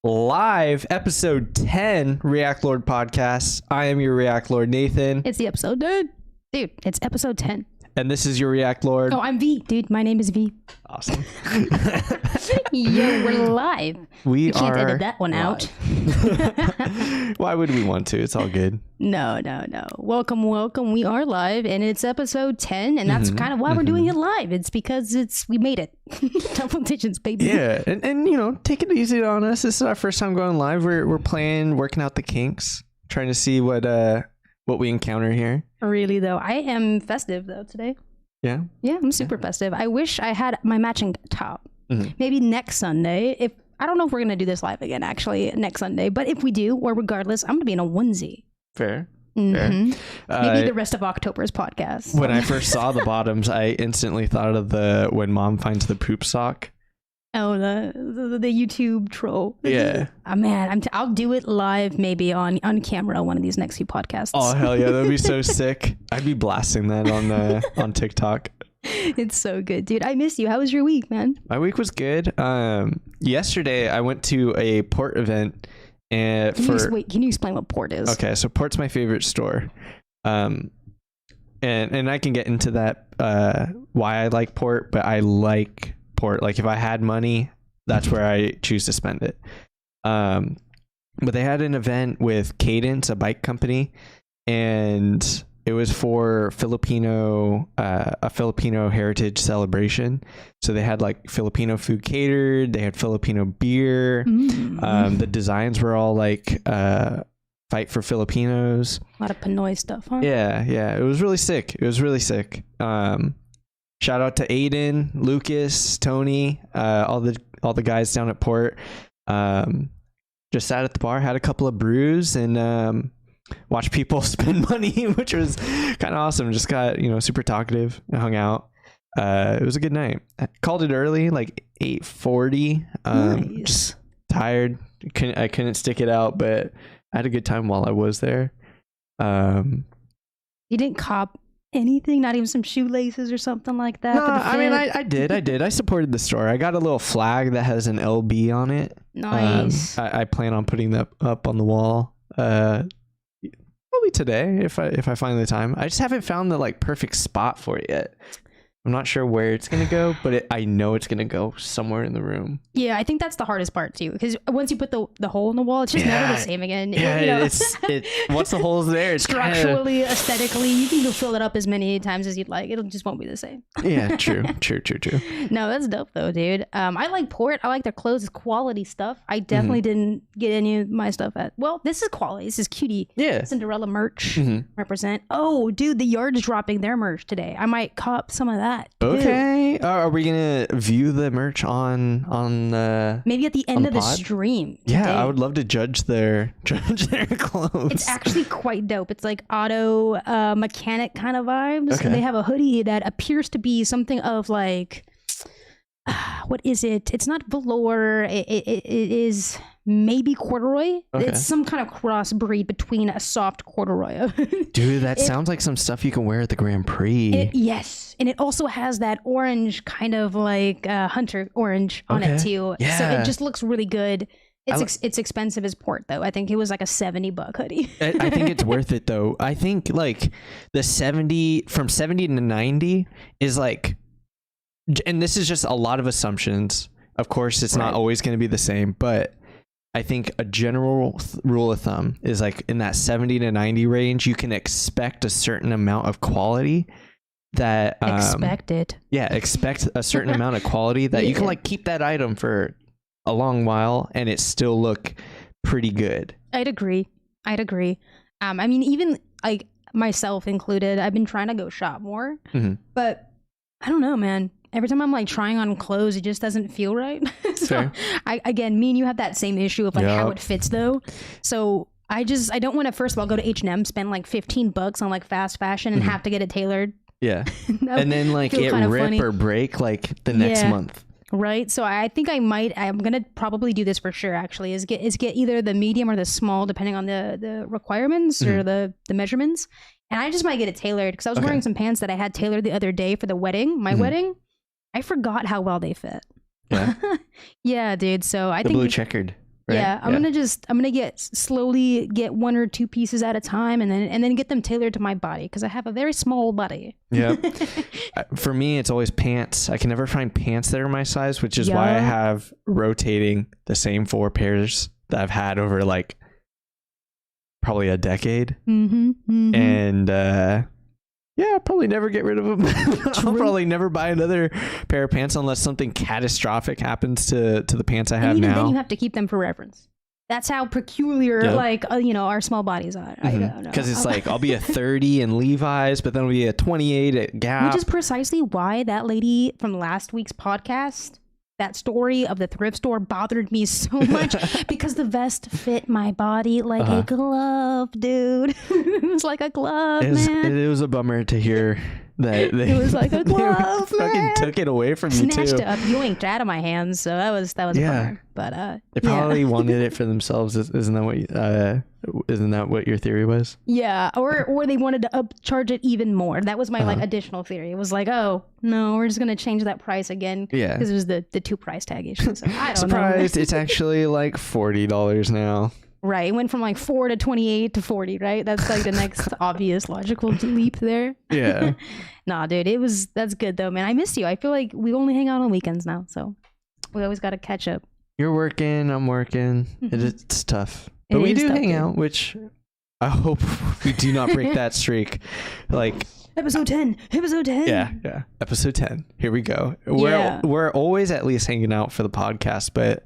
live episode 10 Reactlord podcast. I am your Reactlord, Nathan. It's the episode, dude. Dude, it's episode 10. And this is your Reactlord. Oh, I'm V. Dude, my name is V. Awesome. Yo, we're live. We can't are edit that one out. Why would we want to? It's all good. No. Welcome. We are live, and it's episode 10, and that's kind of why we're doing it live. It's because we made it. Double digits, baby. Yeah, and you know, take it easy on us. This is our first time going live. We're playing, working out the kinks, trying to see what we encounter here. Really, though, I am festive though today. Yeah, I'm super festive. I wish I had my matching top. Maybe next Sunday. I don't know if we're gonna do this live again, actually, next Sunday. But if we do, or regardless, I'm gonna be in a onesie. Fair. Maybe the rest of October's podcast. When I first saw the bottoms, I instantly thought of the when mom finds the poop sock. Oh, the YouTube troll. Yeah. Oh, man, I'll do it live, maybe on camera one of these next few podcasts. Oh hell yeah, that'd be so sick. I'd be blasting that on TikTok. It's so good, dude. I miss you. How was your week, man? My week was good. Yesterday I went to a Port event, and can you explain what Port is? Okay, so Port's my favorite store. And I can get into that why I like Port, but I like Port. Like if I had money, that's where I choose to spend it. But they had an event with Cadence, a bike company, and it was for a Filipino heritage celebration. So they had like Filipino food catered. They had Filipino beer. The designs were all like fight for Filipinos. A lot of Pinoy stuff, huh? Yeah. It was really sick. Shout out to Aiden, Lucas, Tony, all the guys down at Port. Just sat at the bar, had a couple of brews, and watched people spend money, which was kind of awesome. Just got super talkative and hung out. It was a good night. I called it early, like 8:40. Nice. Just tired. I couldn't stick it out, but I had a good time while I was there. You didn't cop anything, not even some shoelaces or something like that? No, I mean, I did. I supported the store. I got a little flag that has an LB on it. Nice. I plan on putting that up on the wall probably today if I find the time. I just haven't found the perfect spot for it yet. I'm not sure where it's gonna go, but I know it's gonna go somewhere in the room. Yeah, I think that's the hardest part too, because once you put the hole in the wall, it's just never the same again. Yeah, once the hole's there, it's structurally, aesthetically, you can fill it up as many times as you'd like. It just won't be the same. Yeah, true. No, that's dope though, dude. I like Port. I like their clothes. It's quality stuff. I definitely didn't get any of my stuff at. Well, this is quality. This is cutie. Yeah. Cinderella merch. Represent. Oh, dude, the Yard's dropping their merch today. I might cop some of that. Okay. Are we gonna view the merch on maybe at the end of the stream today? Yeah, I would love to judge their clothes. It's actually quite dope. It's like auto mechanic kind of vibes. Okay. And they have a hoodie that appears to be something of like what is it? It's not velour. It is maybe corduroy. Okay. It's some kind of crossbreed between a soft corduroy. Dude, that sounds like some stuff you can wear at the Grand Prix. Yes. And it also has that orange kind of like hunter orange on it too. Yeah. So it just looks really good. It's expensive as Port though. I think it was like a $70 hoodie. I think it's worth it though. I think like the 70 from 70 to 90 is like, and this is just a lot of assumptions. Of course, it's not always going to be the same, but I think a general rule of thumb is like in that 70 to 90 range, you can expect a certain amount of quality that expect a certain amount of quality that you can like keep that item for a long while and it still look pretty good. I'd agree. I mean, even like myself included, I've been trying to go shop more, but I don't know, man. Every time I'm like trying on clothes, it just doesn't feel right. So me and you have that same issue of like how it fits though. So I don't want to, first of all, go to H&M, spend like $15 on like fast fashion and have to get it tailored. Yeah. And then like it rip funny. Or break like the next month. Right. So I think I'm going to probably do this for sure actually, is get either the medium or the small, depending on the requirements or the measurements. And I just might get it tailored because I was wearing some pants that I had tailored the other day for the wedding, my wedding. I forgot how well they fit. Yeah. Yeah, dude. So I think blue checkered. right? Yeah, I'm gonna slowly get 1 or 2 pieces at a time, and then get them tailored to my body because I have a very small body. Yeah. For me, it's always pants. I can never find pants that are my size, which is why I have rotating the same 4 pairs that I've had over like probably a decade. And yeah, I'll probably never get rid of them. I'll probably never buy another pair of pants unless something catastrophic happens to the pants I have now. Then you have to keep them for reference. That's how peculiar, our small bodies are. I don't know. Because it's like, I'll be a 30 in Levi's, but then I'll be a 28 at Gap. Which is precisely why that lady from last week's podcast, that story of the thrift store bothered me so much because the vest fit my body like a glove, dude. It was like a glove, man. It was a bummer to hear that it was like a glove, fucking took it away from you too. Snatched it up, yoinked out of my hands. So that was a bummer. But they probably wanted it for themselves. Isn't that what your theory was? Yeah, or they wanted to upcharge it even more. That was my like additional theory. It was like, oh no, we're just gonna change that price again. Yeah, because it was the 2 price tag issue. So I don't Surprised it's actually like $40 now. Right, it went from like 4 to 28 to 40. Right, that's like the next obvious logical leap there. Yeah. Nah, dude, that's good though, man. I miss you. I feel like we only hang out on weekends now, so we always got to catch up. You're working, I'm working. It's tough. But we do hang out, which I hope we do not break that streak. Like episode 10. Yeah. Episode 10. Here we go. We're always at least hanging out for the podcast, but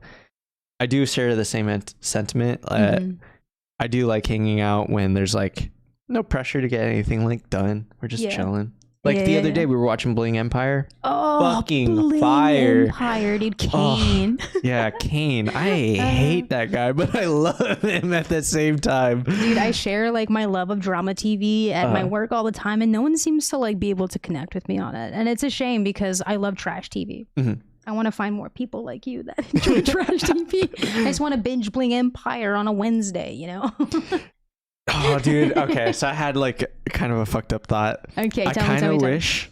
I do share the same sentiment. I do like hanging out when there's like no pressure to get anything like done. We're just chilling. Like the other day we were watching Bling Empire. Oh, fucking Bling fire. Empire, dude. Kane. Oh, yeah, Kane. I hate that guy, but I love him at the same time. Dude, I share like my love of drama TV at my work all the time, and no one seems to like be able to connect with me on it. And it's a shame because I love trash TV. I want to find more people like you that enjoy trash TV. I just want to binge Bling Empire on a Wednesday, you know? Oh, dude. Okay, so I had like kind of a fucked up thought. Okay, I kind of wish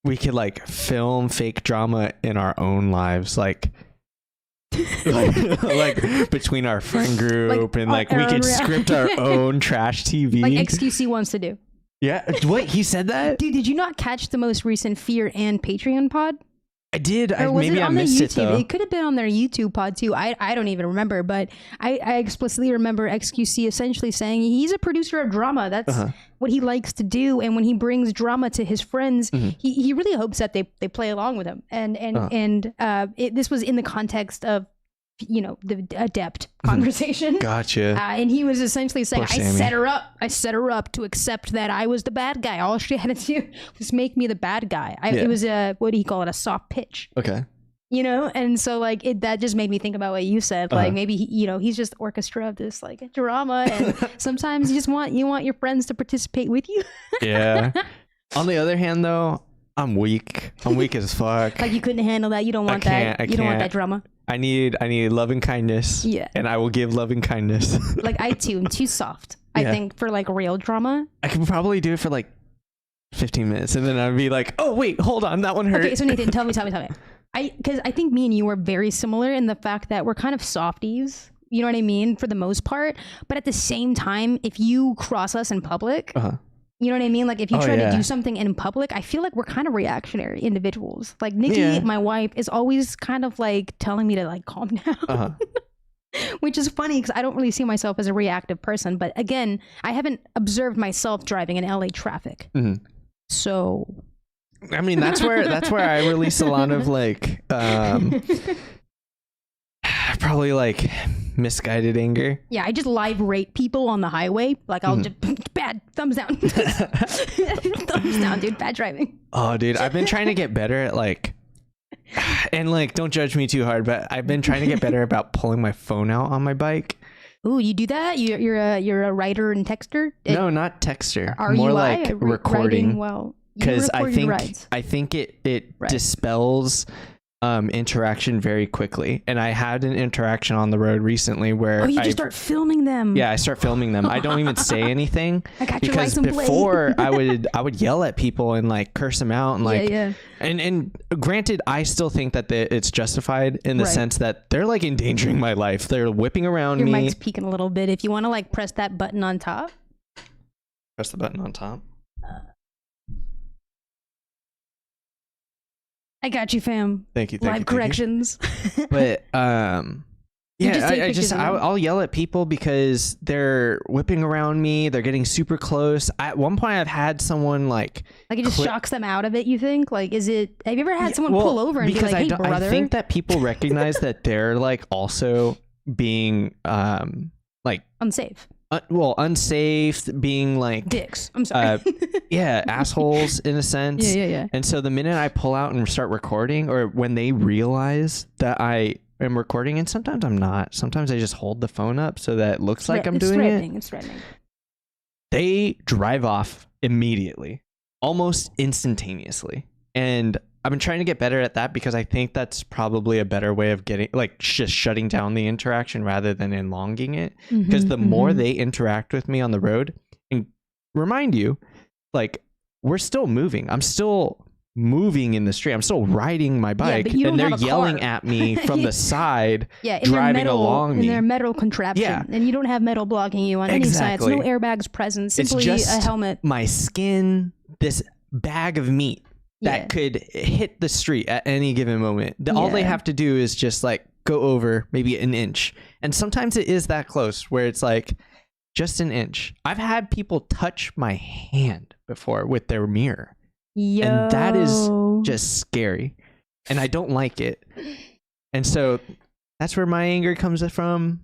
we could like film fake drama in our own lives, like between our friend group, and like we could script our own trash TV, like XQC wants to do. Yeah. Wait, he said that? Dude, did you not catch the most recent Fear and Patreon pod? I did. Maybe I missed it though. It could have been on their YouTube pod too. I don't even remember, but I explicitly remember XQC essentially saying he's a producer of drama. That's what he likes to do. And when he brings drama to his friends, he really hopes that they play along with him. And this was in the context of, you know, the adept conversation. Gotcha. And he was essentially saying, I set her up to accept that I was the bad guy. All she had to do was make me the bad guy. It was what do you call it? A soft pitch. Okay. You know, and so like that just made me think about what you said. Like maybe he's just orchestra of this like drama, and sometimes you just want your friends to participate with you. Yeah. On the other hand, though, I'm weak. I'm weak as fuck. Like you couldn't handle that. You don't want that. You don't want that drama. I need love and kindness. Yeah. And I will give love and kindness. Like I too am too soft. I think for like real drama. I could probably do it for like 15 minutes and then I'd be like, oh wait, hold on, that one hurt. Okay, so Nathan, tell me. Because I think me and you are very similar in the fact that we're kind of softies. You know what I mean? For the most part. But at the same time, if you cross us in public, you know what I mean? Like if you try to do something in public, I feel like we're kind of reactionary individuals. Like Nikki, my wife, is always kind of like telling me to like calm down. Which is funny because I don't really see myself as a reactive person. But again, I haven't observed myself driving in LA traffic. So I mean, that's where I release a lot of like probably like misguided anger. Yeah, I just live rate people on the highway. Like I'll just bad thumbs down. Thumbs down, dude. Bad driving. Oh, dude, I've been trying to get better at like, and like, don't judge me too hard, but I've been trying to get better about pulling my phone out on my bike. Ooh, you do that? You're a writer and texter? No, not texter. More like recording. Well, because I think it dispels interaction very quickly. And I had an interaction on the road recently where you just start filming them. Yeah, I start filming them. I don't even say anything. I got because your license before I would yell at people and like curse them out and like yeah. And granted, I still think that it's justified in the sense that they're like endangering my life. They're whipping around me. Your mic's peaking a little bit. If you want to like press that button on top. Press the button on top. I got you, fam. Thank you. Live corrections. But I'll yell at people because they're whipping around me. They're getting super close. At one point, I've had someone like it just shocks them out of it. You think like, have you ever had someone pull over and be like, "Hey, brother"? I think that people recognize that they're like also being like unsafe. Unsafe, being like dicks. I'm sorry. Assholes in a sense. Yeah. And so the minute I pull out and start recording, or when they realize that I am recording, and sometimes I'm not. Sometimes I just hold the phone up so that it looks like I'm doing it. It's threatening. They drive off immediately, almost instantaneously. And I've been trying to get better at that because I think that's probably a better way of getting like just shutting down the interaction rather than elongating it. Because the more they interact with me on the road, and remind you, like we're still moving. I'm still moving in the street. I'm still riding my bike, and they're yelling at me from the side, driving along me. In their metal contraption, and you don't have metal blocking you on any sides. No airbags present. Simply it's just a helmet. My skin, this bag of meat that could hit the street at any given moment. All they have to do is just like go over maybe an inch. And sometimes it is that close where it's like just an inch. I've had people touch my hand before with their mirror. And that is just scary. And I don't like it. And so that's where my anger comes from.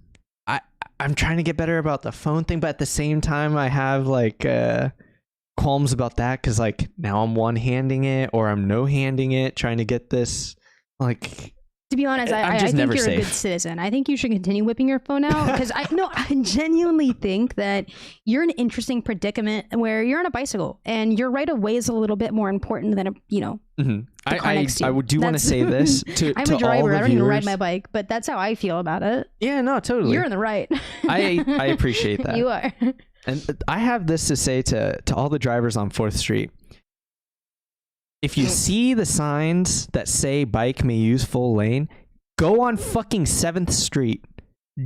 I'm trying to get better about the phone thing, but at the same time I have like qualms about that because like now I'm one-handing it or I'm no-handing it, trying to get this like. To be honest, I think you're a good citizen. I think you should continue whipping your phone out because I genuinely think that you're in an interesting predicament where you're on a bicycle and your right of way is a little bit more important than I do want to say this to I'm a driver. I don't even ride viewers. my bike, but that's how I feel about it. Yeah, no, totally. You're in the right. I appreciate that. You are. And I have this to say to all the drivers on 4th Street. If you see the signs that say bike may use full lane, go on fucking 7th Street.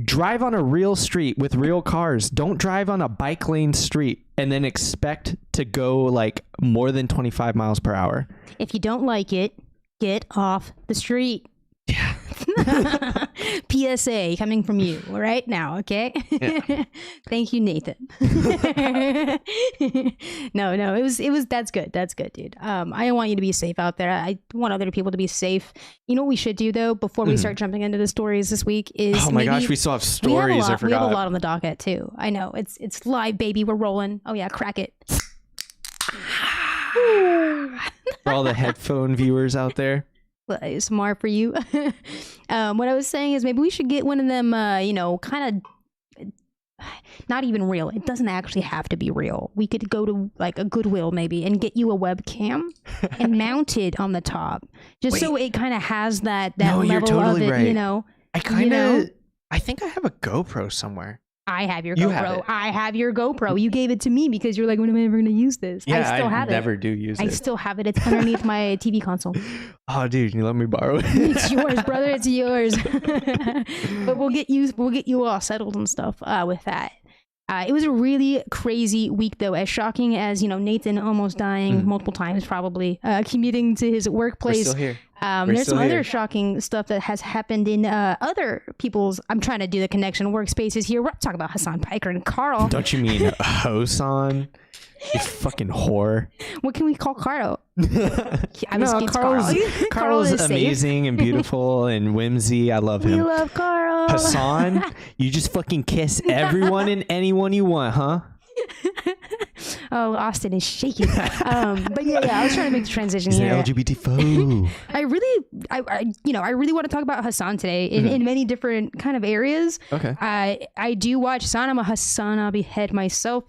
Drive on a real street with real cars. Don't drive on a bike lane street and then expect to go like more than 25 miles per hour. If you don't like it, get off the street. Yeah. PSA coming from you right now, okay? Yeah. Thank you, Nathan. No, it was that's good, dude. I want you to be safe out there. I want other people to be safe. You know what we should do though before we start jumping into the stories this week is oh my gosh, we still have stories. I forgot. We have a lot on the docket too. I know it's live, baby. We're rolling. Oh yeah, crack it. For all the headphone viewers out there. ASMR for you. What I was saying is maybe we should get one of them, kind of not even real. It doesn't actually have to be real. We could go to like a Goodwill maybe and get you a webcam and mount it on the top, just so it kind of has that level of it. Right. I think I have a GoPro somewhere. I have your GoPro. I have your GoPro. You gave it to me because you're like, when am I ever going to use this? Yeah, I still have it. Never do use it. I still have it. It's underneath my TV console. Oh, dude, can you let me borrow it? It's yours, brother. It's yours. But we'll get you all settled and stuff with that. It was a really crazy week, though, as shocking as, Nathan almost dying multiple times, probably commuting to his workplace. We're still here. There's some other shocking stuff that has happened in other people's, I'm trying to do the connection, workspaces here. We're talking about Hasan Piker and Karl. Don't you mean Hasan? You fucking whore. What can we call Karl? Karl is amazing and beautiful and whimsy. I love him. We love Karl. Hasan, you just fucking kiss everyone and anyone you want, huh? Oh, Austin is shaking. But yeah, I was trying to make the transition He's here. an LGBT foe. I really want to talk about Hasan today in many different kind of areas. Okay. I do watch Hasan. I'm a Hasan Abi head myself.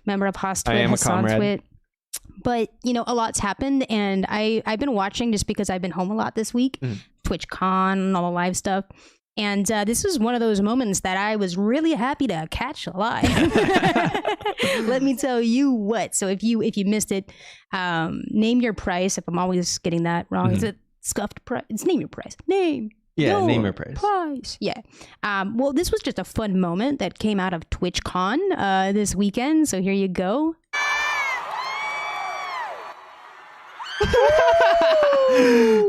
Member of Hostwit, I am a Hasan comrade. Twit. But, a lot's happened, and I've been watching just because I've been home a lot this week. TwitchCon and all the live stuff. And this was one of those moments that I was really happy to catch live. Let me tell you what. So if you missed it, name your price. If I'm always getting that wrong, is it scuffed price? It's name your price. Name your price. Yeah. Well, this was just a fun moment that came out of TwitchCon this weekend. So here you go.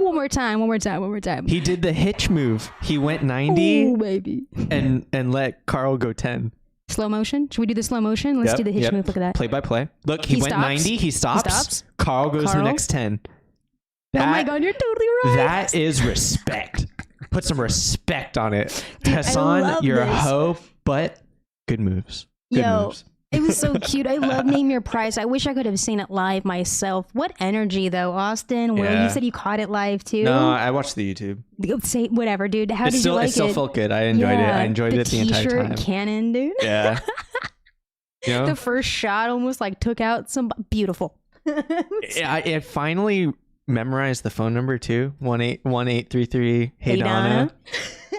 One more time. He did the hitch move. He went 90. Ooh, baby. And let Karl go 10. Slow motion. Should we do the slow motion? Let's do the hitch move. Look at that. Play by play. Look, he went stops. 90. He stops. Karl goes the next 10. Oh my God, you're totally right. That is respect. Put some respect on it. Hasan, you're a hoe, but good moves. Good moves. It was so cute. I love Name Your Price. I wish I could have seen it live myself. What energy, though, Austin? Will, you said you caught it live, too? No, I watched the YouTube. Say whatever, dude. How did you like it? It still felt good. I enjoyed it. I enjoyed it the entire time. T-shirt cannon, dude. Yeah. The first shot almost like took out some... Beautiful. I finally memorized the phone number, too. 1-833 Hey Donna.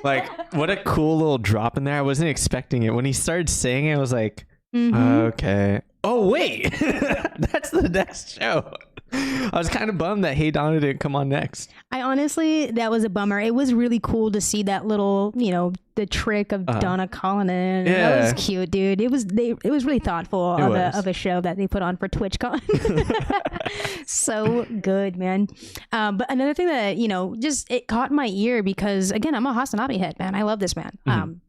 Like, what a cool little drop in there. I wasn't expecting it. When he started saying it, I was like... Okay. Oh, wait. That's the next show. I was kind of bummed that Hey Donna didn't come on next. That was a bummer. It was really cool to see that little, the trick of Donna calling in. Yeah. That was cute, dude. It was really thoughtful of a show that they put on for TwitchCon. So good, man. But another thing that, just it caught my ear because, again, I'm a Hasan head, man. I love this man.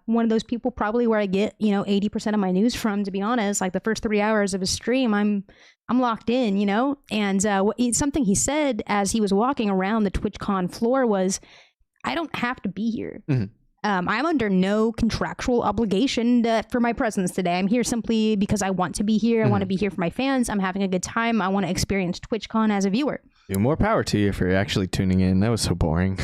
One of those people probably where I get 80% of my news from, to be honest. Like the first 3 hours of a stream, I'm locked in, and something he said as he was walking around the TwitchCon floor was, I don't have to be here. I'm under no contractual obligation for my presence today. I'm here simply because I want to be here. I want to be here for my fans. I'm having a good time. I want to experience TwitchCon as a viewer. Dude, more power to you for actually tuning in. That was so boring.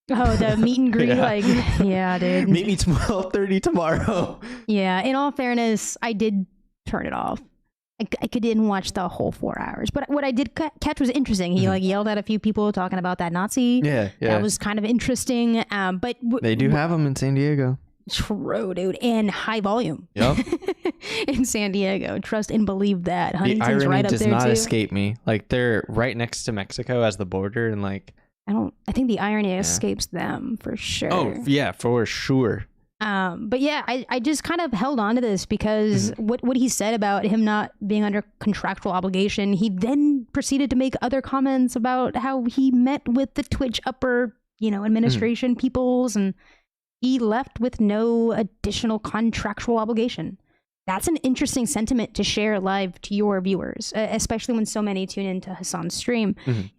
Oh, the meet and greet, yeah, dude. Meet me 12:30 tomorrow. Yeah, in all fairness, I did turn it off. I didn't watch the whole 4 hours, but what I did catch was interesting. He yelled at a few people talking about that Nazi. Yeah. That was kind of interesting. But they do have them in San Diego. True, dude, and high volume. Yep. In San Diego, trust and believe that. Huntington's the irony right up does there not too. escape me. Like they're right next to Mexico as the border, and like. I think the irony escapes them for sure. Oh, yeah, for sure. But yeah, I just kind of held on to this because what he said about him not being under contractual obligation, he then proceeded to make other comments about how he met with the Twitch upper, administration peoples, and he left with no additional contractual obligation. That's an interesting sentiment to share live to your viewers, especially when so many tune into Hasan's stream.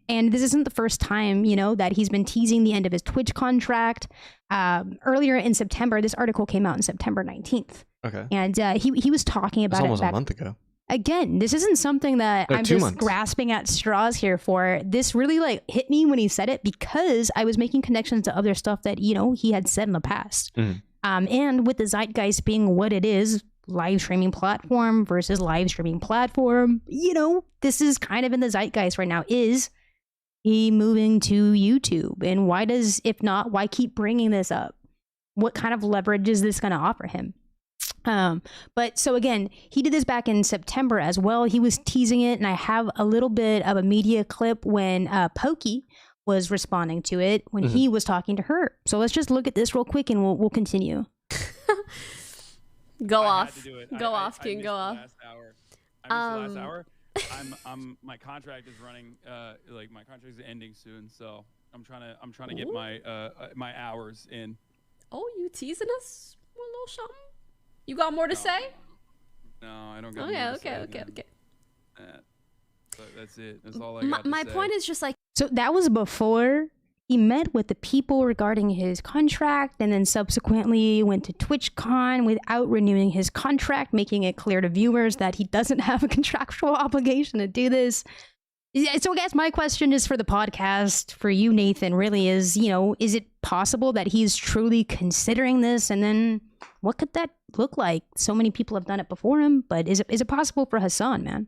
And this isn't the first time, that he's been teasing the end of his Twitch contract. Earlier in September, this article came out on September 19th. Okay. And he was talking about almost a month ago. Again, this isn't something that I'm just grasping at straws here for. This really hit me when he said it because I was making connections to other stuff that, he had said in the past. And with the zeitgeist being what it is, live streaming platform versus live streaming platform, this is kind of in the zeitgeist right now. Is he moving to YouTube? And why keep bringing this up? What kind of leverage is this going to offer him? But so again, he did this back in September as well. He was teasing it, and I have a little bit of a media clip when Pokey was responding to it when he was talking to her. So let's just look at this real quick and we'll continue. Go off, King. Go off. I missed the last hour. My contract is running. My contract is ending soon, so I'm trying to get my hours in. Oh, you teasing us with a little something? You got more to say? No, I don't got more to say. Okay. So that's it. That's all I got to say. My point is just so that was before he met with the people regarding his contract, and then subsequently went to TwitchCon without renewing his contract, making it clear to viewers that he doesn't have a contractual obligation to do this. So I guess my question is for the podcast, for you, Nathan, really is, is it possible that he's truly considering this? And then what could that look like? So many people have done it before him, but is it possible for Hasan, man?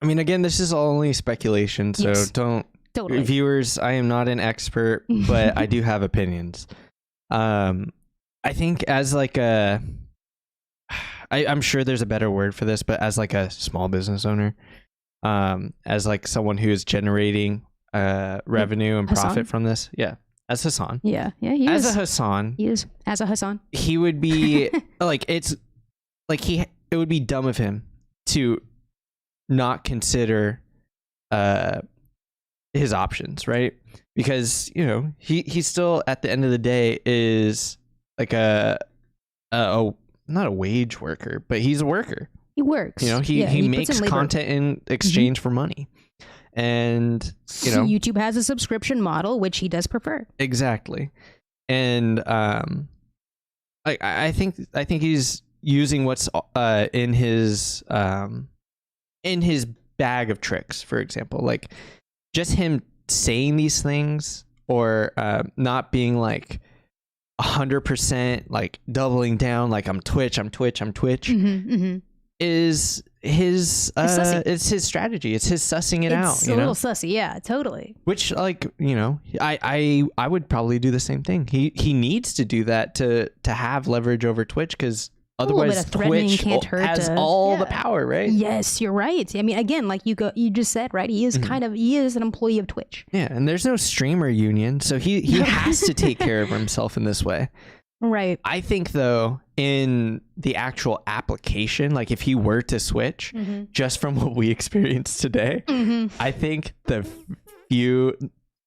I mean, again, this is all only speculation, so Yes. don't Totally. viewers. I am not an expert, but I do have opinions. I think as like I'm sure there's a better word for this, but as like a small business owner, as like someone who is generating revenue and Hasan? profit from this, as Hasan, Yeah. He as is. a Hasan, He is as a Hasan. he would be like it would be dumb of him to not consider his options, right? Because he's still at the end of the day is like a not a wage worker, but he's a worker. He works. He puts makes in labor. content in exchange for money, and YouTube has a subscription model, which he does prefer. exactly. And I think he's using what's in his bag of tricks. For example, like just him saying these things or not being like 100% like doubling down like I'm Twitch is his it's his strategy. It's his sussing it out. It's a little sussy, yeah, totally. Which like I would probably do the same thing. He needs to do that to have leverage over Twitch, because little bit otherwise of threatening Twitch can't hurt has to- all the yeah. power, right? Yes, you're right. I mean, again, like you just said, right? He is he is an employee of Twitch. Yeah, and there's no streamer union, so he has to take care of himself in this way. Right. I think though, in the actual application, like if he were to switch, just from what we experienced today, I think the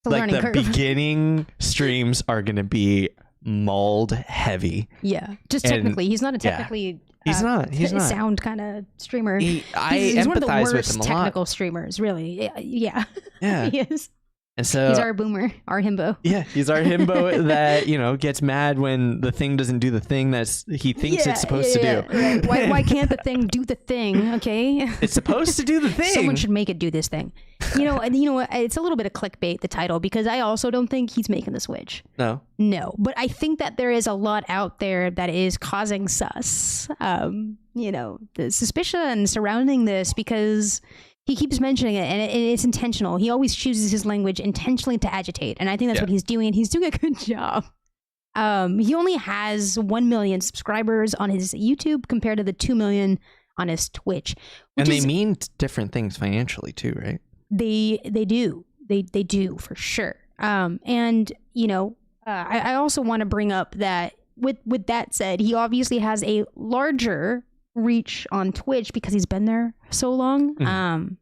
learning curve. beginning streams are going to be mauled heavy. Yeah. Just And- technically, he's not a technically He's not. sound kind of streamer. I he's one of the empathize with worst him a lot. technical streamers, really. Yeah. Yeah. He is. And so He's our boomer, our himbo. yeah, he's our himbo that gets mad when the thing doesn't do the thing he thinks it's supposed to do. Right. Why can't the thing do the thing? Okay. It's supposed to do the thing. Someone should make it do this thing. And you know what? It's a little bit of clickbait, the title, because I also don't think he's making the switch. No. But I think that there is a lot out there that is causing sus. The suspicion surrounding this, because he keeps mentioning it, and it's intentional. He always chooses his language intentionally to agitate, and I think that's what he's doing. He's doing a good job. He only has 1 million subscribers on his YouTube compared to the 2 million on his Twitch. And they mean different things financially too, right? They do. They do for sure. I also want to bring up that with that said, he obviously has a larger reach on Twitch because he's been there so long.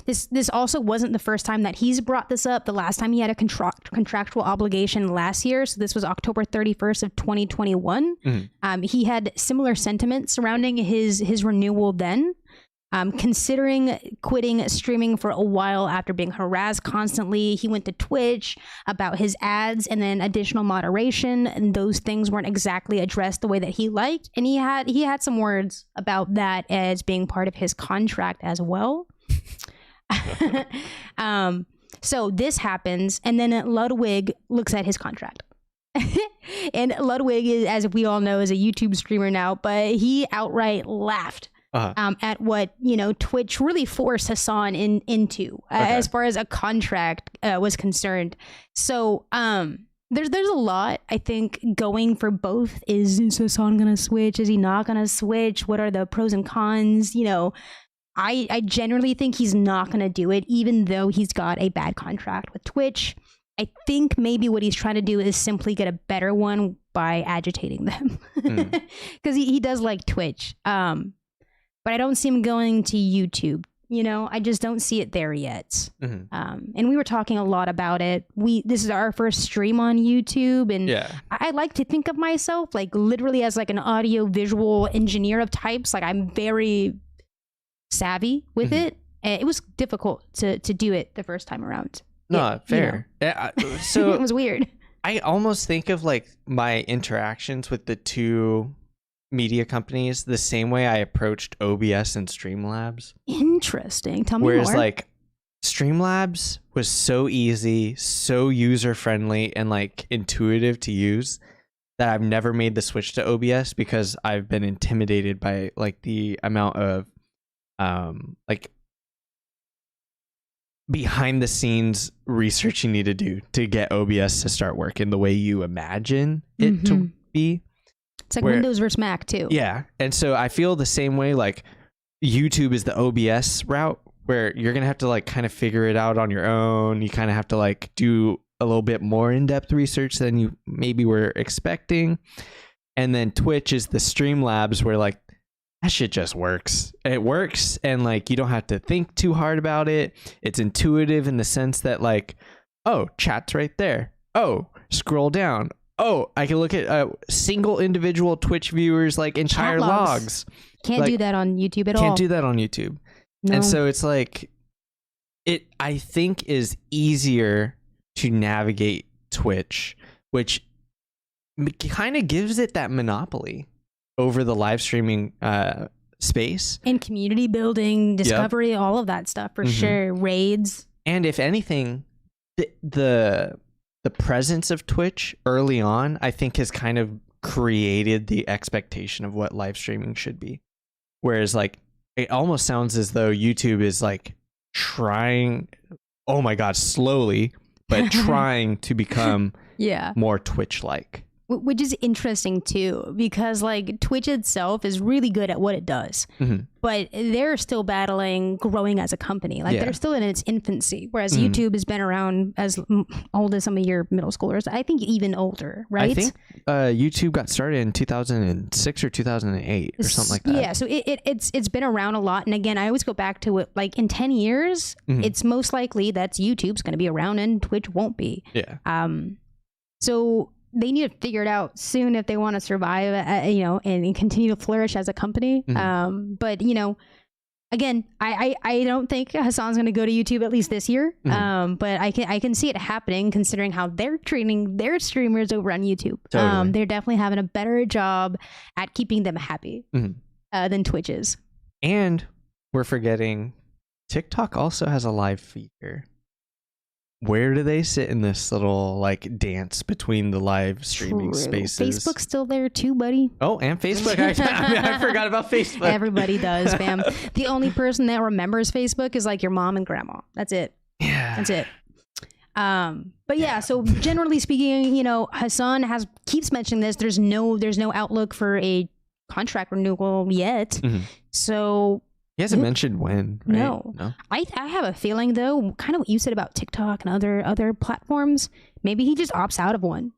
This also wasn't the first time that he's brought this up. The last time he had a contractual obligation last year, so this was October 31st of 2021. He had similar sentiments surrounding his renewal then. Considering quitting streaming for a while after being harassed constantly. He went to Twitch about his ads and then additional moderation, and those things weren't exactly addressed the way that he liked. And he had some words about that as being part of his contract as well. So this happens, and then Ludwig looks at his contract. And Ludwig, as we all know, is a YouTube streamer now, but he outright laughed at what Twitch really forced Hasan into as far as a contract was concerned. So there's a lot, I think, going for both. Is Hasan gonna switch? Is he not gonna switch? What are the pros and cons? I generally think he's not gonna do it, even though he's got a bad contract with Twitch. I think maybe what he's trying to do is simply get a better one by agitating them, because he does like Twitch. But I don't see him going to YouTube. I just don't see it there yet. And we were talking a lot about it. This is our first stream on YouTube, and I like to think of myself like literally as like an audio visual engineer of types. Like I'm very savvy with it. And it was difficult to do it the first time around. No, fair. So it was weird. I almost think of like my interactions with the two media companies the same way I approached OBS and Streamlabs. Interesting. Tell me Whereas more. like Streamlabs was so easy, so user friendly, and like intuitive to use that I've never made the switch to OBS because I've been intimidated by like the amount of like behind the scenes research you need to do to get OBS to start working the way you imagine it to be. It's like Windows versus Mac too. Yeah. And so I feel the same way, like YouTube is the OBS route where you're going to have to like kind of figure it out on your own. You kind of have to like do a little bit more in-depth research than you maybe were expecting. And then Twitch is the Streamlabs where like that shit just works. It works, and like you don't have to think too hard about it. It's intuitive in the sense that like, oh, chat's right there. Oh, scroll down. Oh, I can look at single individual Twitch viewers like entire logs. Can't like, do that on YouTube at all. Can't do that on YouTube. No. And so it's like it I think is easier to navigate Twitch, which kind of gives it that monopoly over the live streaming space and community building, discovery, all of that stuff for sure. Raids. And if anything, the presence of Twitch early on, I think, has kind of created the expectation of what live streaming should be. Whereas like it almost sounds as though YouTube is like trying, oh my God, slowly, but trying to become more Twitch-like. Which is interesting too, because like Twitch itself is really good at what it does, but they're still battling growing as a company. Like they're still in its infancy, whereas YouTube has been around as old as some of your middle schoolers. I think even older, right? I think YouTube got started in 2006 or 2008 or something like that. Yeah, so it's been around a lot. And again, I always go back to it. Like in 10 years, it's most likely that YouTube's going to be around and Twitch won't be. Yeah. So they need to figure it out soon if they want to survive, and continue to flourish as a company. But again, I don't think Hasan's going to go to YouTube at least this year. But I can see it happening considering how they're treating their streamers over on YouTube. Totally. They're definitely having a better job at keeping them happy than Twitch is. And we're forgetting TikTok also has a live feature. Where do they sit in this little like dance between the live streaming spaces? Facebook's still there too, buddy. Oh, and Facebook. I forgot about Facebook. Everybody does, fam. The only person that remembers Facebook is like your mom and grandma. That's it. Yeah. That's it. But yeah, so generally speaking, Hasan keeps mentioning this. There's no outlook for a contract renewal yet. So he hasn't mentioned when, right? No. I have a feeling though, kind of what you said about TikTok and other platforms. Maybe he just opts out of one.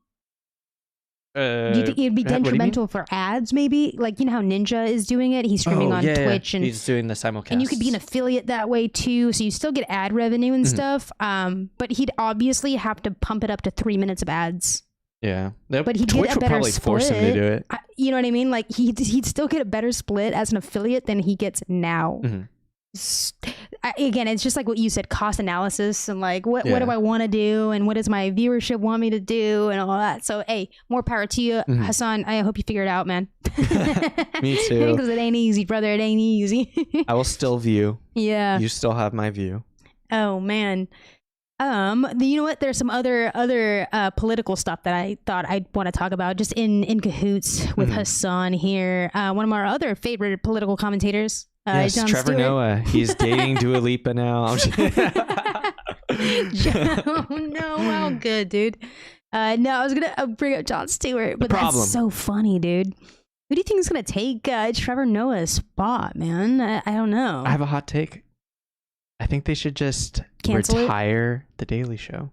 Do you think it'd be detrimental for ads? Maybe like how Ninja is doing it. He's streaming on Twitch and he's doing the simulcast. And you could be an affiliate that way too, so you still get ad revenue and stuff. But he'd obviously have to pump it up to 3 minutes of ads. Yeah, but he'd Twitch get a better probably split. Force him to do it. You know what I mean? Like he'd still get a better split as an affiliate than he gets now. Again, it's just like what you said, cost analysis and like what do I want to do and what does my viewership want me to do and all that. So hey, more power to you, Hasan. I hope you figure it out, man. Me too. Because it ain't easy, brother. It ain't easy. I will still view. Yeah. You still have my view. Oh man. You know what? There's some other political stuff that I thought I'd want to talk about just in cahoots with Hasan here. One of our other favorite political commentators, yes, Jon Trevor Stewart. Noah. He's dating Dua Lipa now. Oh no, how good, dude. No, I was gonna bring up Jon Stewart, but that's so funny, dude. Who do you think is gonna take Trevor Noah's spot, man? I don't know. I have a hot take. I think they should just retire The Daily Show.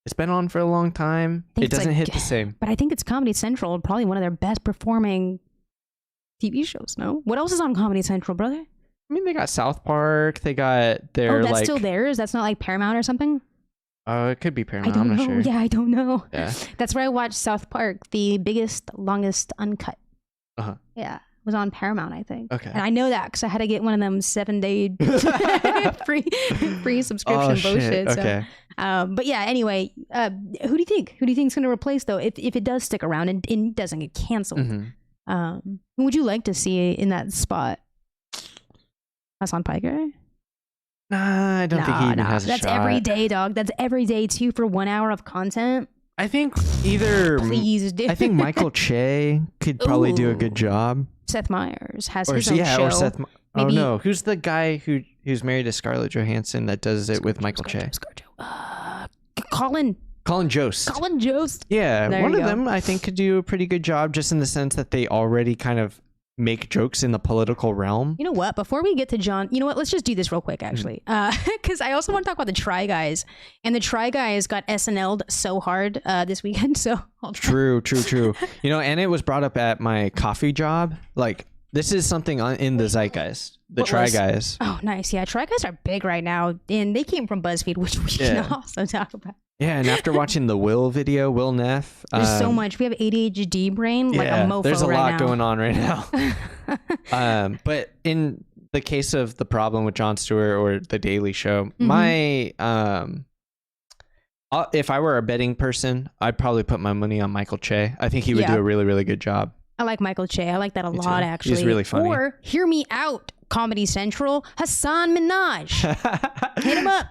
It's been on for a long time. It doesn't hit the same. But I think it's Comedy Central, probably one of their best performing TV shows, no? What else is on Comedy Central, brother? I mean, they got South Park. They got their that's still theirs? That's not like Paramount or something? It could be Paramount. I'm not sure. Yeah, I don't know. Yeah. That's where I watched South Park, the biggest, longest uncut. Yeah. Was on Paramount, I think. Okay. And I know that because I had to get one of them 7-day free subscription bullshit. Okay. So, but yeah, anyway, who do you think? Who do you think is going to replace though if it does stick around and doesn't get canceled? Who would you like to see in that spot? Hasan Piker? Nah, I don't think he even has a shot. That's every day, dog. That's every day too for 1 hour of content. I think either. Please do. I think Michael Che could probably do a good job. Seth Meyers has his own show. Or Seth. Maybe, Oh no, who's the guy who's married to Scarlett Johansson that does it with Michael Che? Colin Jost. Colin Jost. Yeah, There one you of go. them I think could do a pretty good job, just in the sense that they already kind of make jokes in the political realm. You know what? Before we get to John, you know what? Let's just do this real quick, actually, because I also want to talk about the Try Guys, and the Try Guys got SNL'd so hard this weekend. So True. You know, and it was brought up at my coffee job. Like, this is something in the zeitgeist. The Try Guys. Oh, nice. Yeah, Try Guys are big right now, and they came from BuzzFeed, which we can also talk about. Yeah, and after watching the Will video, Will Neff. There's so much. We have ADHD brain, like a mofo there's a right lot now. going on right now. But in the case of the problem with Jon Stewart or The Daily Show, my if I were a betting person, I'd probably put my money on Michael Che. I think he would do a really, really good job. I like Michael Che. I like that a lot, actually. He's really funny. Or, hear me out, Comedy Central, Hasan Minhaj. Hit him up.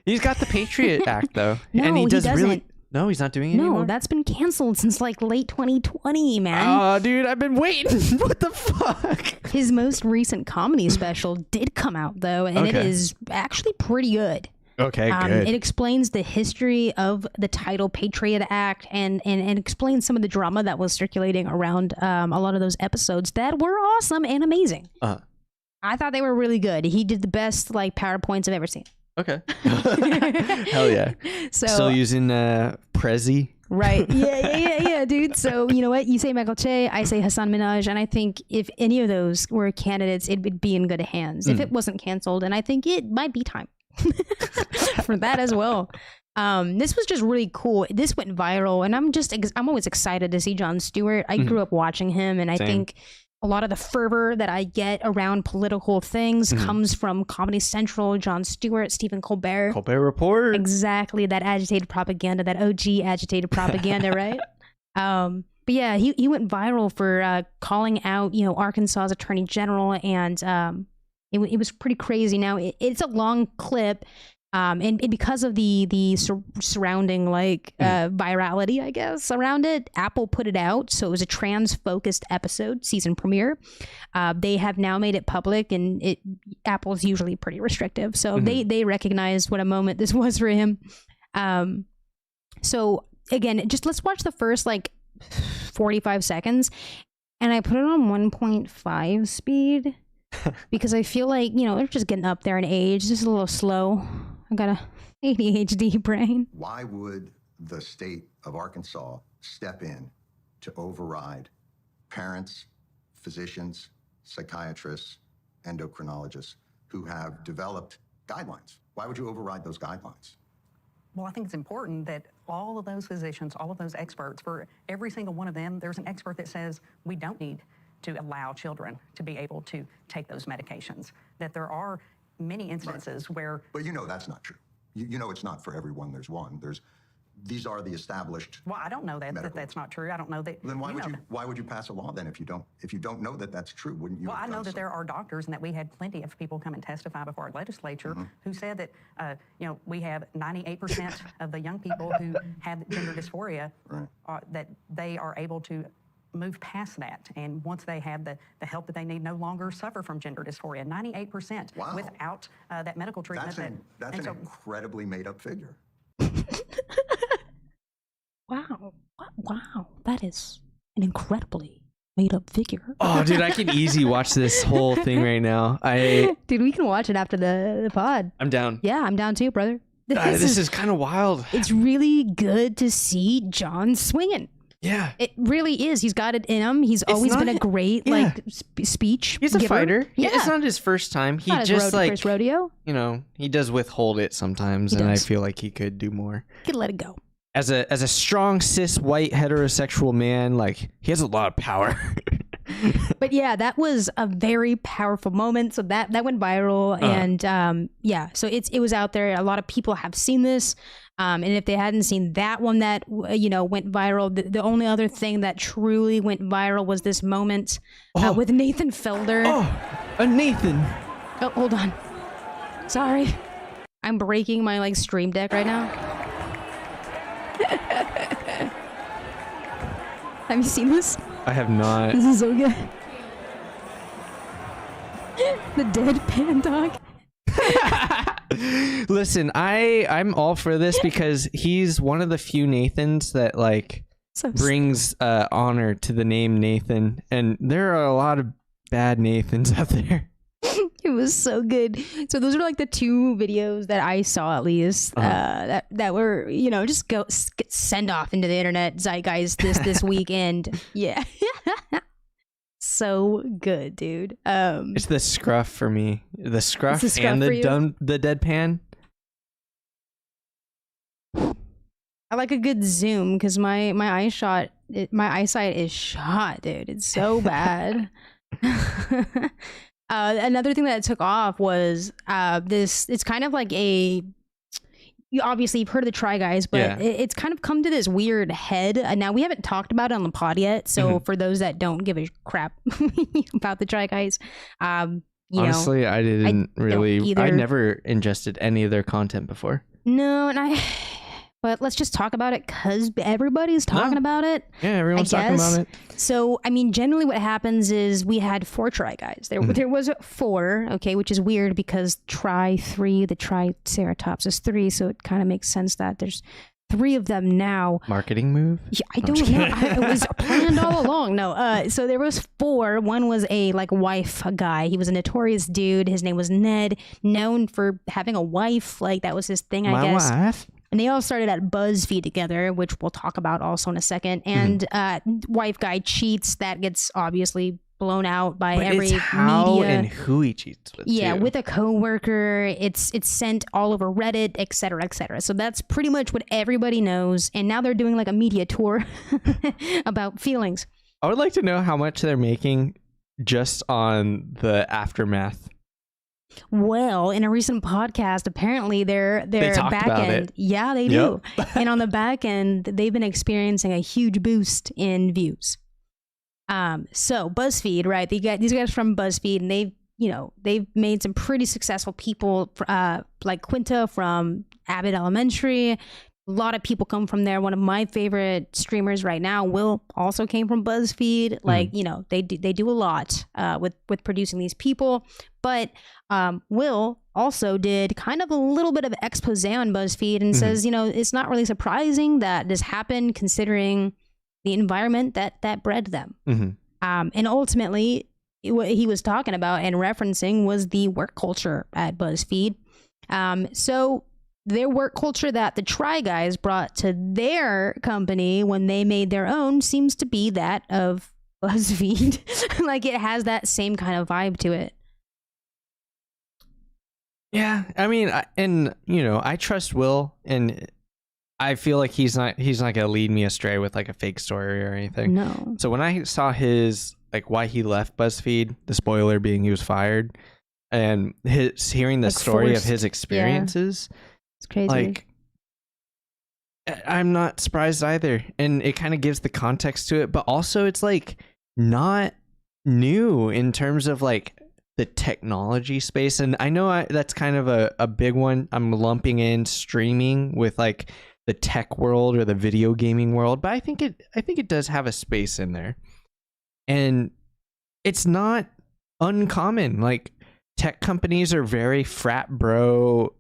He's got the Patriot Act, though. No, and he does doesn't. really... No, he's not doing it anymore? No, that's been canceled since like late 2020, man. Oh, dude, I've been waiting. What the fuck? His most recent comedy special did come out, though, and it is actually pretty good. Okay, good. It explains the history of the title Patriot Act and explains some of the drama that was circulating around a lot of those episodes that were awesome and amazing. I thought they were really good. He did the best like PowerPoints I've ever seen. Okay. Hell yeah. So still using Prezi. Right. Yeah, dude. So you know what? You say Michael Che, I say Hasan Minhaj, and I think if any of those were candidates, it would be in good hands if it wasn't canceled, and I think it might be time for that as well. This was just really cool. This went viral, and I'm always excited to see Jon Stewart. I grew up watching him, and I think a lot of the fervor that I get around political things comes from Comedy Central, Jon Stewart, Stephen Colbert. Colbert Report. Exactly, that agitated propaganda, that OG agitated propaganda, right? But yeah, he went viral for calling out, Arkansas's attorney general, and it was pretty crazy. Now it's a long clip. And because of the surrounding virality, I guess, around it, Apple put it out. So it was a trans-focused episode, season premiere. They have now made it public, and Apple's usually pretty restrictive. So they recognized what a moment this was for him. So again, just let's watch the first 45 seconds. And I put it on 1.5 speed because I feel like, they're just getting up there in age, just a little slow. I got a ADHD brain. Why would the state of Arkansas step in to override parents, physicians, psychiatrists, endocrinologists who have developed guidelines? Why would you override those guidelines? Well, I think it's important that all of those physicians, all of those experts, for every single one of them, there's an expert that says we don't need to allow children to be able to take those medications. That there are many incidences where... But that's not true. It's not for everyone. There's one. These are the established... Well, I don't know that's not true. I don't know that... Then why would you pass a law then if you don't know that that's true? Wouldn't you? Well, I know that there are doctors, and that we had plenty of people come and testify before our legislature who said that we have 98% of the young people who have gender dysphoria that they are able to move past that, and once they have the help that they need, no longer suffer from gender dysphoria. 98% without that medical treatment. That's an incredibly made-up figure. Wow, that is an incredibly made-up figure. Oh, dude, I can easy watch this whole thing right now. Dude, we can watch it after the pod. I'm down. Yeah, I'm down too, brother. This is kind of wild. It's really good to see Jon swinging. Yeah, it really is. He's got it in him. He's always been a great speech. He's a fighter. Yeah, it's not his first time. He not just his first rodeo. He does withhold it sometimes, and I feel like he could do more. He could let it go. As a strong cis white heterosexual man, he has a lot of power. But yeah, that was a very powerful moment. So that went viral, and so it was out there. A lot of people have seen this. And if they hadn't seen that one that, went viral, the only other thing that truly went viral was this moment with Nathan Felder. Oh, Nathan. Oh, hold on. Sorry. I'm breaking my Stream Deck right now. Have you seen this? I have not. This is so good. The deadpan dog. Listen, I'm all for this because he's one of the few Nathans that like brings honor to the name Nathan, and there are a lot of bad Nathans out there. It was so good. So those are like the two videos that I saw, at least, that were, you know, just send off into the internet zeitgeist this weekend. Yeah. So good, dude. It's the scruff for me. The scruff and the deadpan. I like a good zoom because my eyesight is shot, dude. It's so bad. Another thing that took off was this. It's kind of like you've heard of the Try Guys, but it's kind of come to this weird head. Now we haven't talked about it on the pod yet, so for those that don't give a crap about the Try Guys, honestly, I didn't really. I never ingested any of their content before. No, and but let's just talk about it because everybody's talking about it. Yeah, everyone's talking about it. So, I mean, generally what happens is we had 4 Try Guys. There was 4, okay, which is weird because the Triceratops is 3, so it kind of makes sense that there's 3 of them now. Marketing move? Yeah, I don't know. It was planned all along. No, so there was 4. One was a wife guy. He was a notorious dude. His name was Ned, known for having a wife. Like that was his thing, I guess. My wife? And they all started at BuzzFeed together, which we'll talk about also in a second. And wife guy cheats. That gets obviously blown out by every how media. And who he cheats with. Yeah, too. with a coworker. It's sent all over Reddit, etc., etc. So that's pretty much what everybody knows. And now they're doing like a media tour about feelings. I would like to know how much they're making just on the aftermath. Well, in a recent podcast, apparently their back end, yeah, they do. And on the back end, they've been experiencing a huge boost in views. So BuzzFeed, right? These guys from BuzzFeed, and they've made some pretty successful people, like Quinta from Abbott Elementary. A lot of people come from there. One of my favorite streamers right now, Will, also came from BuzzFeed. Like, they do a lot with producing these people. But Will also did kind of a little bit of expose on BuzzFeed and says, it's not really surprising that this happened considering the environment that bred them. And ultimately, what he was talking about and referencing was the work culture at BuzzFeed. So their work culture that the Try Guys brought to their company when they made their own seems to be that of BuzzFeed. Like it has that same kind of vibe to it. Yeah, I mean, I trust Will, and I feel like he's not gonna lead me astray with like a fake story or anything. No. So when I saw his why he left BuzzFeed, the spoiler being he was fired, and hearing the story of his experiences, it's crazy. Like, I'm not surprised either, and it kind of gives the context to it, but also it's like not new in terms of like the technology space. And I know that's kind of a big one. I'm lumping in streaming with like the tech world or the video gaming world, but I think it does have a space in there, and it's not uncommon. Like tech companies are very frat bro.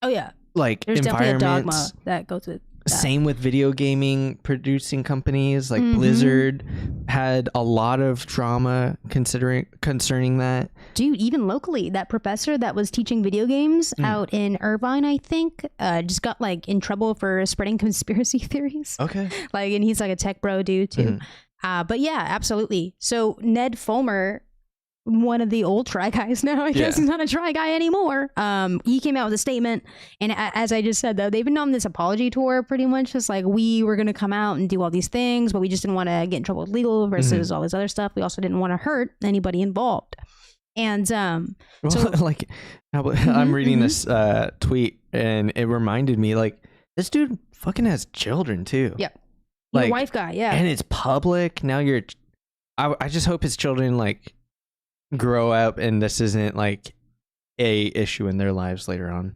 Oh yeah, like there's definitely a dogma environments. that goes with that. Same with video gaming producing companies. Like Blizzard had a lot of drama concerning that. Dude, even locally, that professor that was teaching video games out in Irvine, I think, just got like in trouble for spreading conspiracy theories. Okay. Like, and he's like a tech bro dude too. But yeah, absolutely. So Ned Fulmer, one of the old Try Guys now, I guess he's not a Try Guy anymore. He came out with a statement, and as I just said, though, they've been on this apology tour pretty much, just like we were going to come out and do all these things, but we just didn't want to get in trouble with legal versus all this other stuff. We also didn't want to hurt anybody involved. And so like I'm reading this tweet, and it reminded me, like, this dude fucking has children too. Yep. Like, your wife guy, yeah. And it's public. Now I just hope his children like grow up and this isn't like a issue in their lives later on,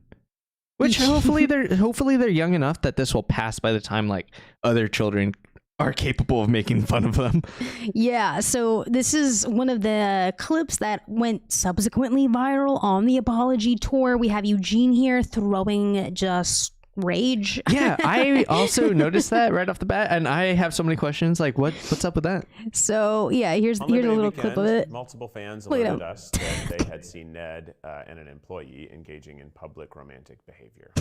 which hopefully they're young enough that this will pass by the time like other children are capable of making fun of them. Yeah, so this is one of the clips that went subsequently viral on the apology tour. We have Eugene here throwing just rage. Yeah, I also noticed that right off the bat, and I have so many questions. Like, what's up with that? So yeah, here's a little clip of it. Multiple fans alerted us that they had seen Ned and an employee engaging in public romantic behavior.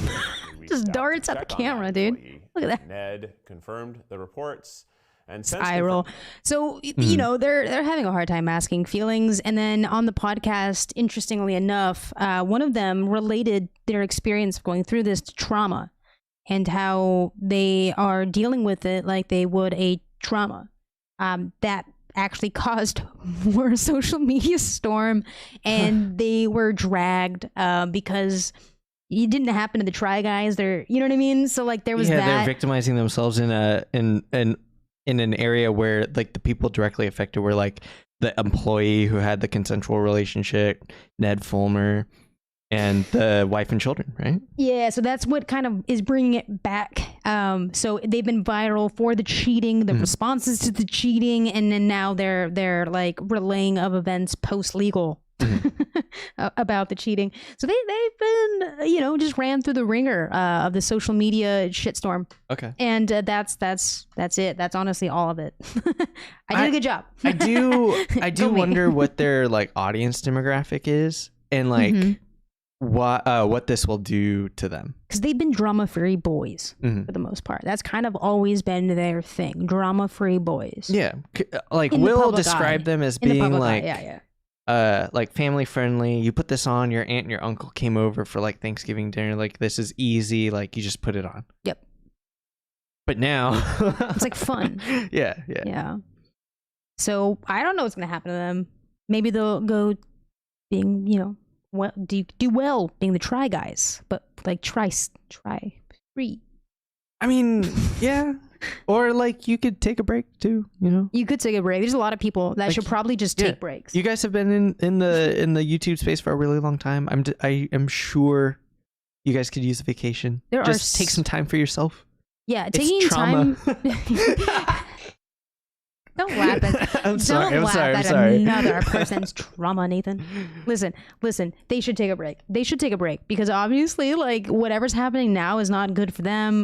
Just darts at the camera, dude. Look at that. Ned confirmed the reports and spiral. So you know they're having a hard time masking feelings. And then on the podcast, interestingly enough, one of them related their experience of going through this to trauma and how they are dealing with it like they would a trauma that actually caused more social media storm, and they were dragged because it didn't happen to the Try Guys. They're, you know what I mean? So like there was that. They're victimizing themselves in an area where like the people directly affected were like the employee who had the consensual relationship, Ned Fulmer, and the wife and children, right? Yeah, so that's what kind of is bringing it back. So they've been viral for the cheating, the responses to the cheating, and then now they're like relaying of events post-legal about the cheating. So they've been, you know, just ran through the ringer of the social media shitstorm. Okay. And that's it. That's honestly all of it. I did a good job. I do wonder what their like audience demographic is, and like what this will do to them, because they've been drama-free boys for the most part. That's kind of always been their thing, drama-free boys. Yeah, like Will described them as being like like family friendly. You put this on, your aunt and your uncle came over for like Thanksgiving dinner, like this is easy, like you just put it on. Yep. But now it's like fun. Yeah. So I don't know what's gonna happen to them. Maybe they'll go being, you know, do well being the Try Guys, but like try free. I mean, yeah. Or like you could take a break too, you know. You could take a break. There's a lot of people that should probably just take breaks. You guys have been in the YouTube space for a really long time. I am sure you guys could use a vacation. Just take some time for yourself. Yeah, taking time. Don't laugh at. I'm sorry. Another person's trauma, Nathan. Listen. They should take a break. Because obviously, like whatever's happening now is not good for them.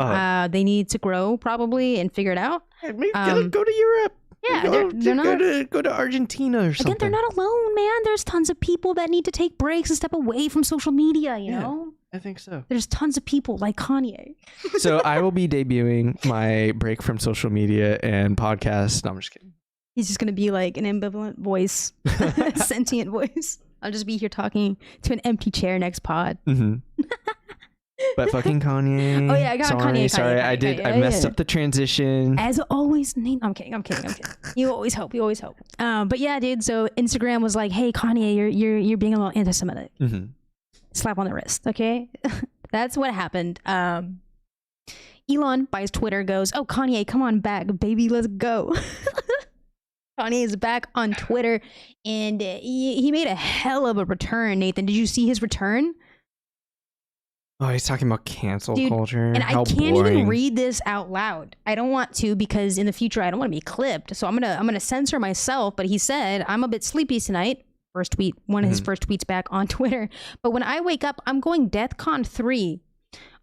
They need to grow probably and figure it out. Maybe go to Europe. Yeah, they're not. Go to Argentina or something. Again, they're not alone, man. There's tons of people that need to take breaks and step away from social media. You know. I think so. There's tons of people like Kanye. So I will be debuting my break from social media and podcast. No, I'm just kidding. He's just going to be like an ambivalent voice, sentient voice. I'll just be here talking to an empty chair next pod. But fucking Kanye. Oh yeah, I got Kanye. Sorry, I messed up the transition. As always, I'm kidding. You always hope. But yeah, dude. So Instagram was like, "Hey, Kanye, you're being a little anti-Semitic." Slap on the wrist, okay? That's what happened. Elon buys Twitter, goes, "Oh, Kanye, come on back, baby, let's go." Kanye is back on Twitter, and he made a hell of a return, Nathan. Did you see his return? Oh, he's talking about cancel culture. And I can't even read this out loud. I don't want to, because in the future I don't want to be clipped. So I'm gonna censor myself. But he said, "I'm a bit sleepy tonight." First tweet, one of his first tweets back on Twitter. "But when I wake up, I'm going DEFCON 3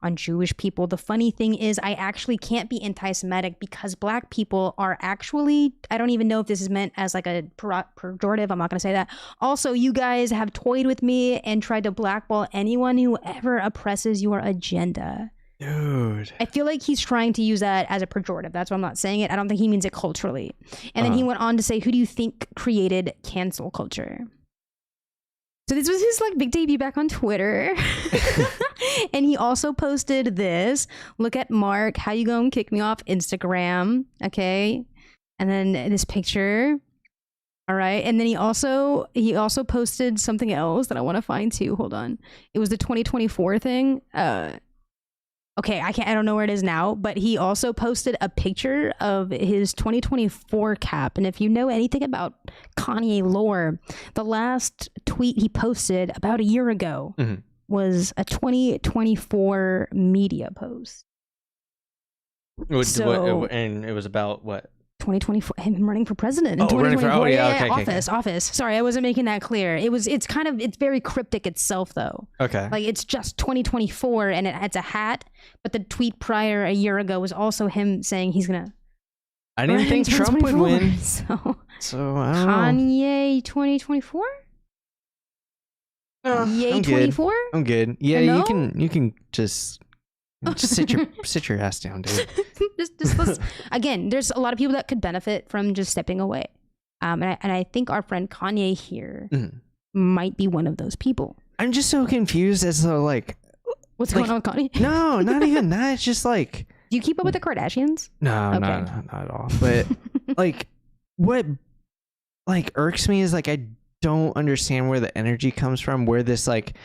on Jewish people. The funny thing is I actually can't be anti-Semitic because black people are actually," I don't even know if this is meant as like a pejorative. I'm not going to say that. "Also, you guys have toyed with me and tried to blackball anyone who ever oppresses your agenda." Dude. I feel like he's trying to use that as a pejorative. That's why I'm not saying it. I don't think he means it culturally. And then he went on to say, "Who do you think created cancel culture?" So this was his like big debut back on Twitter. And he also posted this. "Look at Mark. How you gonna kick me off Instagram?" Okay. And then this picture. All right. And then he also posted something else that I want to find too. Hold on. It was the 2024 thing. Okay, I don't know where it is now, but he also posted a picture of his 2024 cap. And if you know anything about Kanye lore, the last tweet he posted about a year ago was a 2024 media post. And it was about what? 2024. Him running for president in running 2024. for, okay, Office. Sorry, I wasn't making that clear. It's very cryptic itself though. Okay. Like it's just 2024 and it's a hat, but the tweet prior a year ago was also him saying he's gonna. I didn't think Trump would win. So I don't know. Kanye 2024? Yay 24? I'm good. Yeah, you can just sit your ass down, dude. just let's, again, there's a lot of people that could benefit from just stepping away. And I think our friend Kanye here might be one of those people. I'm just so confused as to like what's going on with Kanye? No, not even that. It's just like, do you keep up with the Kardashians? No, okay. not at all. But like what like irks me is like I don't understand where the energy comes from, where this like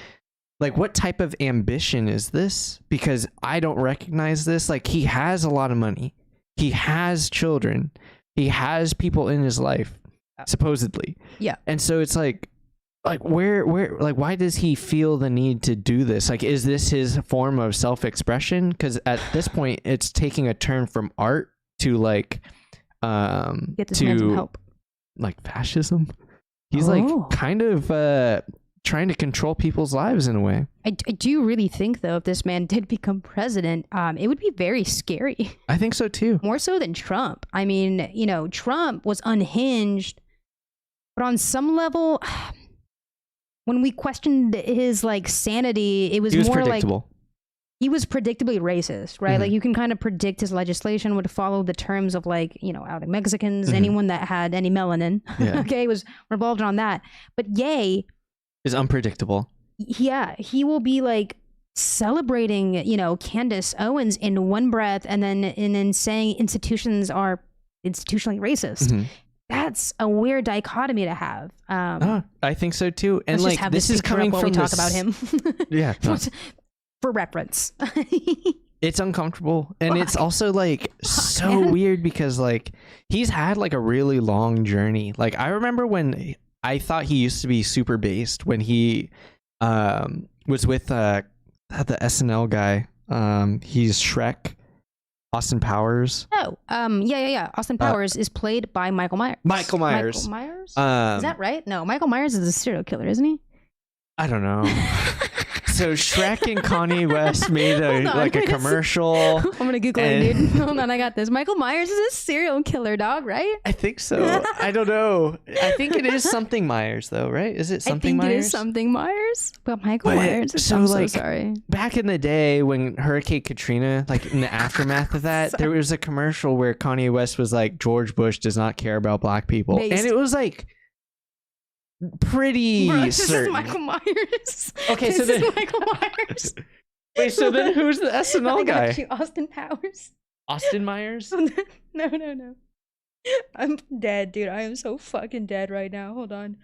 what type of ambition is this? Because I don't recognize this. Like he has a lot of money. He has children. He has people in his life, supposedly. Yeah. And so it's like where like why does he feel the need to do this? Like is this his form of self-expression? Because at this point it's taking a turn from art to like get this man some help. Like fascism. He's like kind of trying to control people's lives in a way. I do really think though, if this man did become president, it would be very scary. I think so too. More so than Trump. I mean, you know, Trump was unhinged, but on some level, when we questioned his like sanity, it was more predictable. Like he was predictably racist, right? Like you can kind of predict his legislation would follow the terms of like, you know, outing Mexicans, anyone that had any melanin, okay, was revolved on that. But Ye is unpredictable. Yeah, he will be like celebrating, you know, Candace Owens in one breath and then saying institutions are institutionally racist. That's a weird dichotomy to have. I think so too. And like this is coming from we talk about him. Yeah. No. For reference. It's uncomfortable. And it's also like so weird because like he's had like a really long journey. Like I remember when I thought he used to be super based when he was with the SNL guy. He's Shrek, Austin Powers. Oh, yeah. Austin Powers is played by Michael Myers. Michael Myers. Is that right? No, Michael Myers is a serial killer, isn't he? I don't know. So Shrek and Kanye West made a commercial. I'm gonna Google it, dude. Hold on, I got this. Michael Myers is a serial killer dog, right? I think so. I don't know. I think it is something Myers, though, right? Is it something Myers? I think it is something Myers. But Michael Myers. I'm so sorry. Back in the day when Hurricane Katrina, like in the aftermath of that, there was a commercial where Kanye West was like, George Bush does not care about black people, and it was like pretty this certain. Is Michael Myers. Okay, this is Michael Myers. Wait, so then who's the SNL guy? Austin Powers. Austin Myers? No. I'm dead, dude. I am so fucking dead right now. Hold on.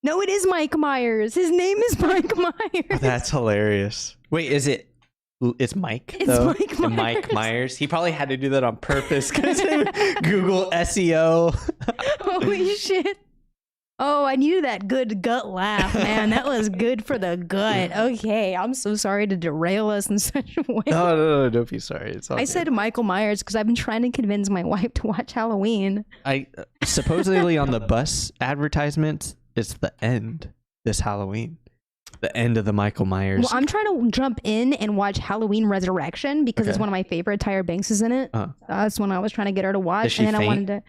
No, it is Mike Myers. His name is Mike Myers. Oh, that's hilarious. Wait, is it? It's Mike. It's though? Mike Myers. Mike Myers. He probably had to do that on purpose because Google SEO. Holy shit. Oh, I knew that good gut laugh, man. That was good for the gut. Okay, I'm so sorry to derail us in such a way. No, don't be sorry. It's all I good. said Michael Myers because I've been trying to convince my wife to watch Halloween. Supposedly on the bus advertisement, it's the end this Halloween. The end of the Michael Myers. Well, I'm trying to jump in and watch Halloween Resurrection because it's one of my favorite. Tyra Banks is in it. That's when I was trying to get her to watch. Does she and then faint?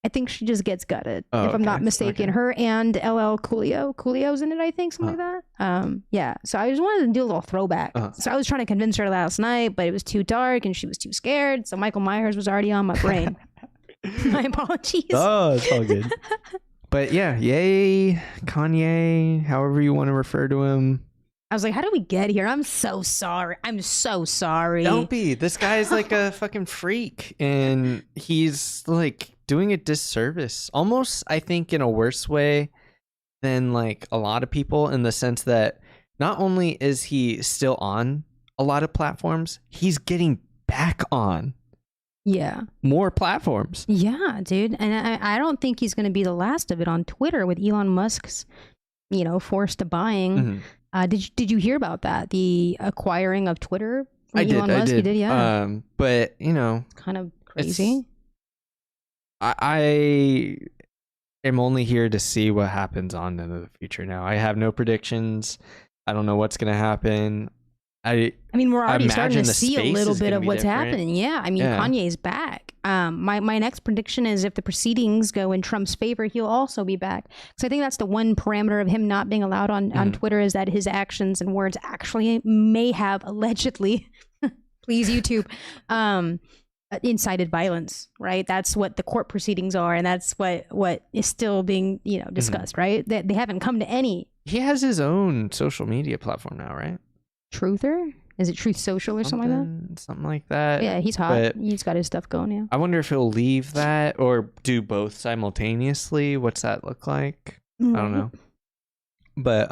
I think she just gets gutted, if I'm not mistaken. Her and LL Coolio's in it, I think, something like that. Yeah. So I just wanted to do a little throwback. So I was trying to convince her last night, but it was too dark and she was too scared. So Michael Myers was already on my brain. My apologies. Oh, it's all good. But yeah, yay, Kanye, however you want to refer to him. I was like, how did we get here? I'm so sorry. Don't be. This guy's like a fucking freak. And he's like doing a disservice. Almost, I think, in a worse way than like a lot of people, in the sense that not only is he still on a lot of platforms, he's getting back on. Yeah. More platforms. Yeah, dude. And I don't think he's going to be the last of it on Twitter with Elon Musk's, forced to buying. Did you hear about that? The acquiring of Twitter I did. Elon Musk, you did, yeah. But you know, It's kind of crazy. I am only here to see what happens on into the future. Now, I have no predictions. I don't know what's gonna happen. I mean, we're already starting to see a little bit of what's happening. Yeah, I mean, Kanye's back. My next prediction is if the proceedings go in Trump's favor, he'll also be back. So I think that's the one parameter of him not being allowed on Twitter, is that his actions and words actually may have allegedly, please YouTube, incited violence. Right? That's what the court proceedings are, and that's what is still being discussed. Right? They haven't come to any. He has his own social media platform now, right? Truther? Is it Truth Social or something like that? Something like that. Yeah, he's hot. He's got his stuff going, yeah. I wonder if he'll leave that or do both simultaneously. What's that look like? I don't know. But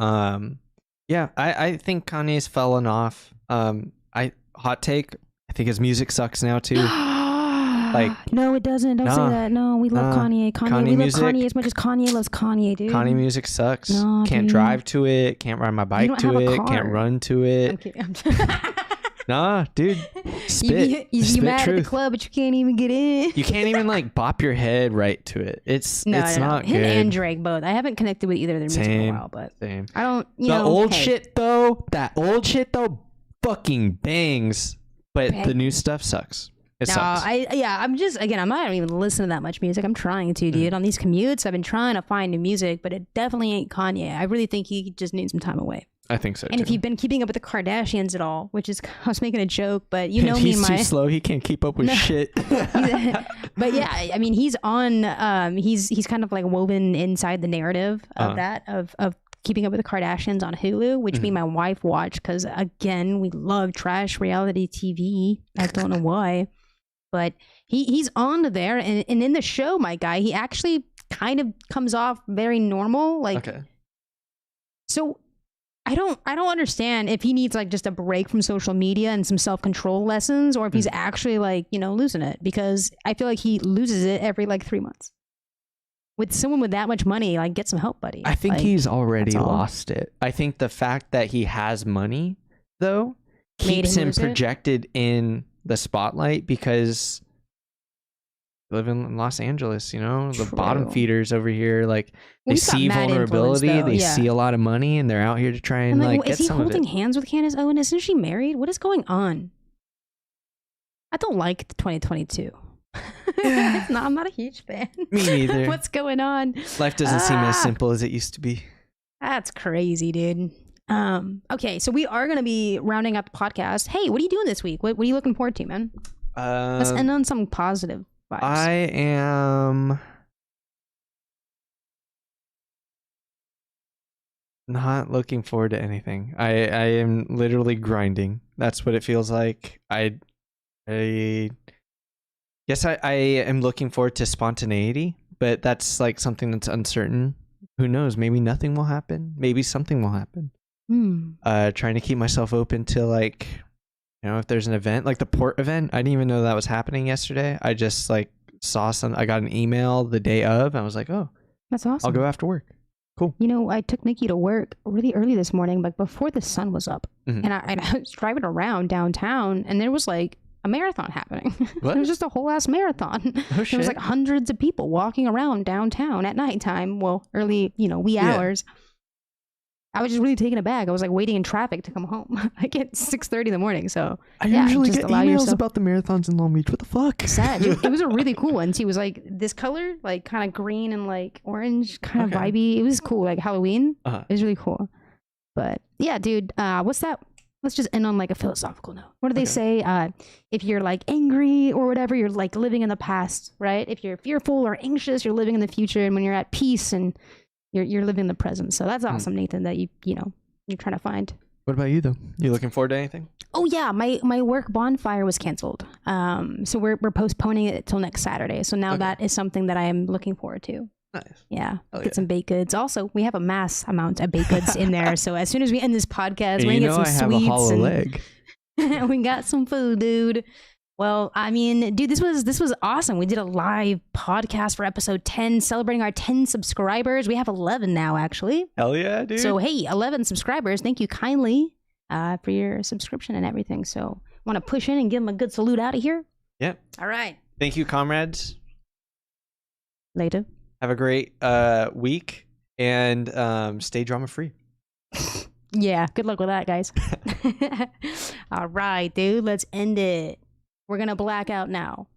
yeah, I think Kanye's fallen off. Hot take, I think his music sucks now too. Like, no, it doesn't. Don't say that. No, we love Kanye. We love Kanye as much as Kanye loves Kanye, dude. Kanye music sucks. No, can't drive to it. Can't ride my bike to it. Can't run to it. I'm kidding. Nah, dude. Spit. You mad truth. At the club, but you can't even get in. You can't even like bop your head right to it. It's not Him good. And Drake both. I haven't connected with either of their music in a while, but I don't. That old shit though, fucking bangs. But the new stuff sucks. It sucks. I'm not even listening to that much music. I'm trying to, dude. On these commutes, I've been trying to find new music, but it definitely ain't Kanye. I really think he just needs some time away. I think so, and if you've been keeping up with the Kardashians at all, which is, I was making a joke, but you know he's too slow. He can't keep up with shit. But yeah, I mean, he's on, he's kind of like woven inside the narrative of of Keeping Up with the Kardashians on Hulu, which me and my wife watch because, again, we love trash reality TV. I don't know why. But he's on there, and in the show, my guy, he actually kind of comes off very normal. Like, so I don't understand if he needs like just a break from social media and some self-control lessons, or if he's actually like, losing it, because I feel like he loses it every like 3 months. With someone with that much money, like, get some help, buddy. I think he's already lost it. I think the fact that he has money, though, keeps him projected in the spotlight, because we live in Los Angeles, the bottom feeders over here, like, they see vulnerability, they see a lot of money, and they're out here to try and like get some of it. Is he holding hands with Candace Owen? Isn't she married? What is going on? I don't like 2022. I'm not a huge fan. Me neither. What's going on? Life doesn't seem as simple as it used to be. That's crazy, dude. Okay, so we are going to be rounding up the podcast. Hey, what are you doing this week? What are you looking forward to, man? Let's end on some positive vibes. I am not looking forward to anything. I am literally grinding. That's what it feels like. I guess I am looking forward to spontaneity, but that's like something that's uncertain. Who knows? Maybe nothing will happen. Maybe something will happen. Trying to keep myself open to, like, if there's an event, like the port event. I didn't even know that was happening yesterday. I just like saw I got an email the day of, and I was like, oh, that's awesome. I'll go after work. Cool. I took Nikki to work really early this morning, like before the sun was up. And I was driving around downtown, and there was like a marathon happening. What? It was just a whole ass marathon. Oh, shit. There was like hundreds of people walking around downtown at nighttime. Well, early, wee hours. I was just really taken aback. I was like waiting in traffic to come home. Like at 6:30 in the morning. So I usually get emails about the marathons in Long Beach. What the fuck? Sad. It was a really cool one. She was like this color, like kind of green and like orange, kind of vibey. It was cool, like Halloween. It was really cool. But yeah, dude, what's that? Let's just end on like a philosophical note. What do they say? If you're like angry or whatever, you're like living in the past, right? If you're fearful or anxious, you're living in the future. And when you're at peace and you're living in the present. So that's awesome, Nathan, that you're trying to find. What about you though? You looking forward to anything? Oh yeah, my work bonfire was canceled. So we're postponing it till next Saturday. So now that is something that I am looking forward to. Nice. Yeah. Get some baked goods. Also, we have a mass amount of baked goods in there. So as soon as we end this podcast, we're gonna get some sweets. I have a hollow leg. We got some food, dude. Well, I mean, dude, this was awesome. We did a live podcast for episode 10, celebrating our 10 subscribers. We have 11 now, actually. Hell yeah, dude. So hey, 11 subscribers. Thank you kindly for your subscription and everything. So Want to push in and give him a good salute out of here? Yep. All right. Thank you, comrades. Later. Have a great week and stay drama free. Yeah. Good luck with that, guys. All right, dude. Let's end it. We're going to black out now.